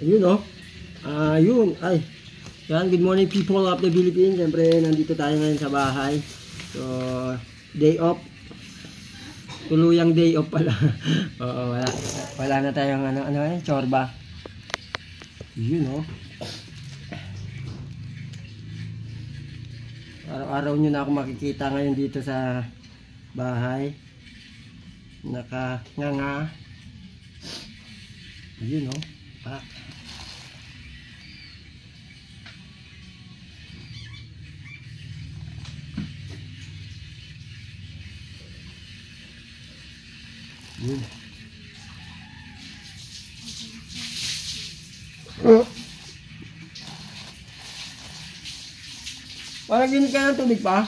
Ayun oh. Ayun. Ay. Yan, good morning people of the Philippines. Siyempre, nandito tayo ngayon sa bahay. So, day off. Tuluyang day off pala. Oo, wala. Wala na tayong chorba. Yun oh. Araw-araw nyo na ako makikita ngayon dito sa bahay. Nakanganga. Yun oh. Yun. Parang ginit ka ng tubig pa.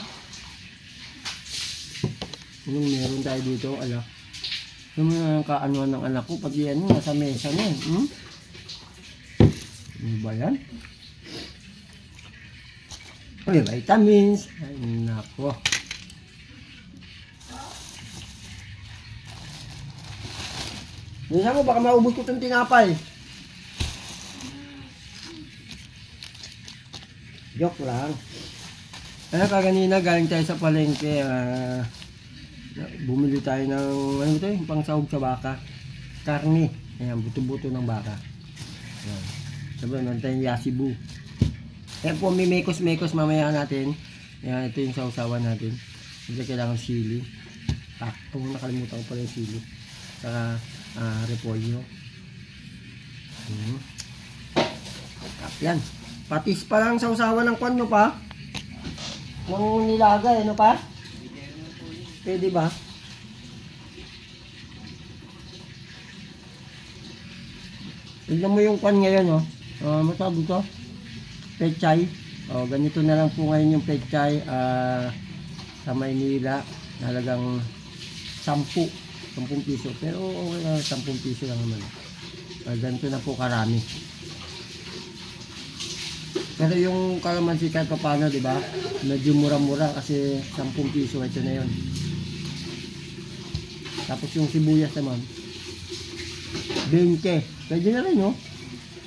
Anong meron tayo dito? Ala. Yung mga kaanuan ng anak ko. Pati yan nasa mesa na yan. Ano ba yan? Ay, vitamins. Ay, nako. Minsan mo, baka maubos ko itong tinapay. Joke lang. Kaya kaganina galing tayo sa palengke. Bumili tayo ng ano ito, yung pangsahog sa baka. Karne. Ayan, buto-buto ng baka. Ayan. Sabi naman tayong yasibu. Ayan po, may mekos-mekos mamaya natin. Ayan, ito yung sausawan natin. Hindi kailangan sili. Nakalimutan ko pala yung sili. Saka repolyo. Yan. Patis pa lang sausawan ng kwan, no pa? Nung nilagay, ano pa? Pwede ba? Tignan mo yung kwan ngayon, no? Masabi ko? Pechay. Ganito na lang po ngayon yung pechay sa Maynila. Halagang 10 piso. Pero 10 piso lang naman. Ganito na po karami. Pero yung kalamansi kahit pa paano, di ba? Medyo mura-mura kasi 10 piso ito na yon. Tapos yung sibuyas naman 20. Pwede na rin, no?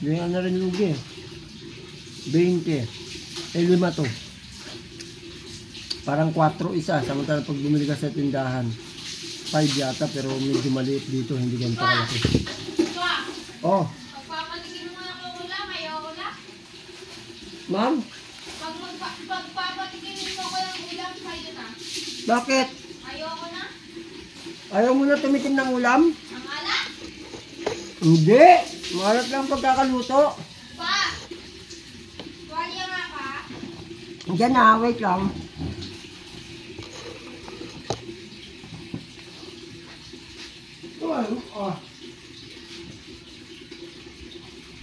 Hindi na rin lugi. 20. 5 to. Parang 4 isa. Samantala pag bumili ka sa tindahan 5 yata, pero medyo maliit dito. Hindi ganito kalaki. Oh. Ma'am? Pagpapatikin mo ko ng ulam, sa'yo na. Bakit? Ayoko na. Ayaw mo na tumikim ng ulam? Ang alat? Hindi. Malat lang pagkakaluto. Pa! Tuwalya nga pa. Diyan na, wait lang.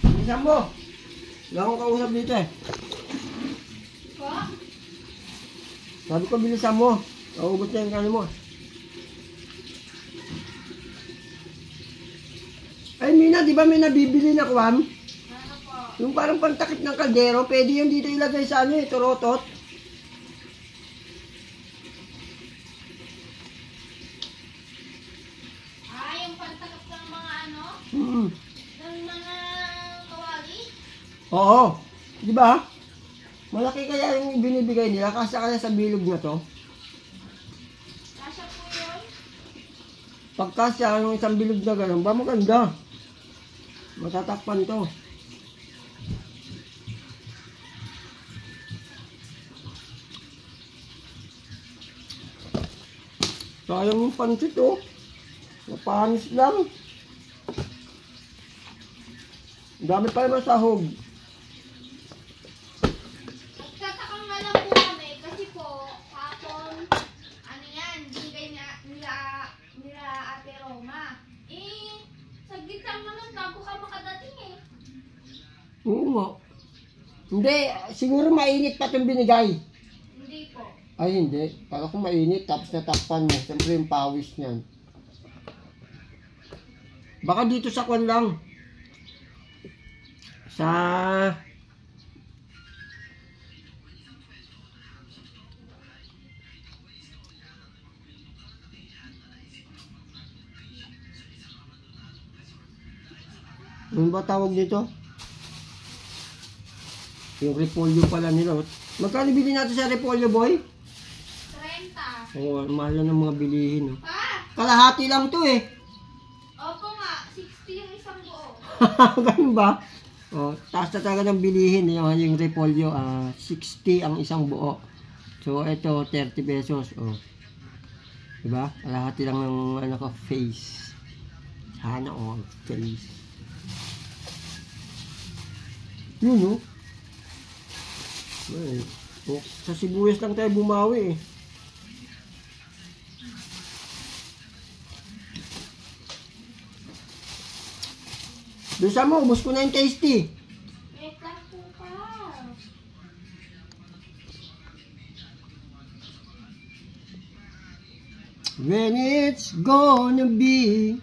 Bilisan mo. Wala akong kausap dito eh. Pa? Sabi ko bilisan mo. Naubos na yung kano mo. Ay Mina, di ba may nabibili na kwan? Ano po? Yung parang pantakip ng kaldero, pwede yung dito ilagay sa ano eh, turotot. Yung pantakap ng mga ano? Ng mga kawali? Oo. Di ba? Malaki kaya yung binibigay nila kasi kaya sa bilog na to. Kasya po yun? Pagkasya yung isang bilog na gano'n, ba maganda? Matatakpan to. Sayang yung pansit oh. Napanis lang. Dami pa yung masahog. Nagtatakang nga lang po kami kasi po, hapon, ano yan, bigay nila Ate Roma. Saglit lang naman bago ka makadating eh. Oo nga. Hindi, siguro mainit pa itong binigay. Hindi po. Ay hindi, para kung mainit tapos natakpan mo, siyempre yung pawis niyan. Baka dito sa kwan lang. Sa ano ba tawag dito? Yung repolyo pala nila. Magkano bilhin natin sa repolyo, boy? 30. Oo, mahal na ng mga bilihin. No? Pa! Kalahati lang to eh. Opo nga, 60 yung isang buo. Ganun ba? Oh, taas na talaga ng bilihin. Yung repolyo, 60 ang isang buo. So, ito, 30 pesos. Oh. Diba? Kalahati lang ng ano ko, face. Sana all face. Yun, no? Well, oh, sa sibuyas lang tayo bumawi eh. Bisa mo, ubos ko na yung tasty. Wait lang po pa. When it's gonna be